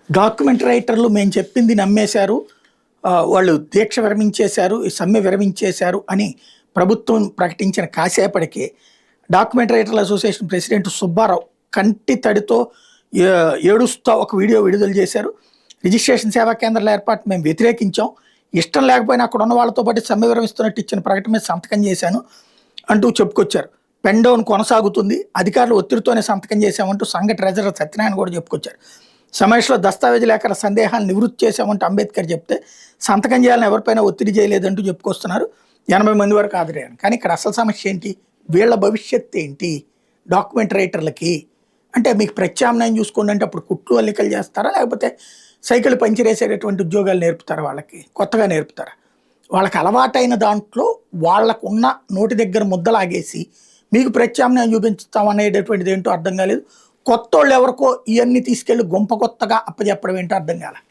Document రైటర్లు మేము చెప్పింది నమ్మేశారు. వాళ్ళు దీక్ష విరమించేశారు, ఈ సమ్మె విరమించేశారు అని ప్రభుత్వం ప్రకటించిన కాసేపటికే డాక్యుమెంట్ రైటర్ల అసోసియేషన్ ప్రెసిడెంట్ సుబ్బారావు కంటి తడితో ఏడుస్తూ ఒక వీడియో విడుదల చేశారు. రిజిస్ట్రేషన్ సేవా కేంద్రాల ఏర్పాటు మేము వ్యతిరేకించాం, ఇష్టం లేకపోయినా అక్కడ ఉన్న వాళ్ళతో పాటు సమ్మె విరమిస్తున్నట్టు ఇచ్చిన ప్రకటన మీద సంతకం చేశాను అంటూ చెప్పుకొచ్చారు. పెన్ డౌన్ కొనసాగుతుంది, అధికారులు ఒత్తిడితోనే సంతకం చేశామంటూ సంఘ ట్రెజరర్ సత్యనారాయణ కూడా చెప్పుకొచ్చారు. సమావేశంలో దస్తావేజీ లేఖల సందేహాలు నివృత్తి చేశామంటూ అంబేద్కర్ చెప్తే సంతకం చేయాలని ఎవరిపైనా ఒత్తిడి చేయలేదంటూ చెప్పుకొస్తున్నారు. 80 మంది వరకు హాజరయ్యారు. కానీ ఇక్కడ అసలు సమస్య ఏంటి, వీళ్ళ భవిష్యత్తు ఏంటి? డాక్యుమెంట్ రైటర్లకి అంటే మీకు ప్రత్యామ్నాయం చూసుకోండి అంటే అప్పుడు కుట్లు అల్లికలు చేస్తారా, లేకపోతే సైకిల్ పంచిరేసేటటువంటి ఉద్యోగాలు నేర్పుతారా, వాళ్ళకి కొత్తగా నేర్పుతారా? వాళ్ళకి అలవాటైన దాంట్లో వాళ్ళకున్న నోటి దగ్గర ముద్దలాగేసి మీకు ప్రత్యామ్నాయం చూపించుతాం అనేటటువంటిది ఏంటో అర్థం కాలేదు. కొత్త వాళ్ళు ఎవరికో ఇవన్నీ తీసుకెళ్ళి గుంప కొత్తగా అప్పచెప్పడం ఏంటో అర్థం కాలేదు.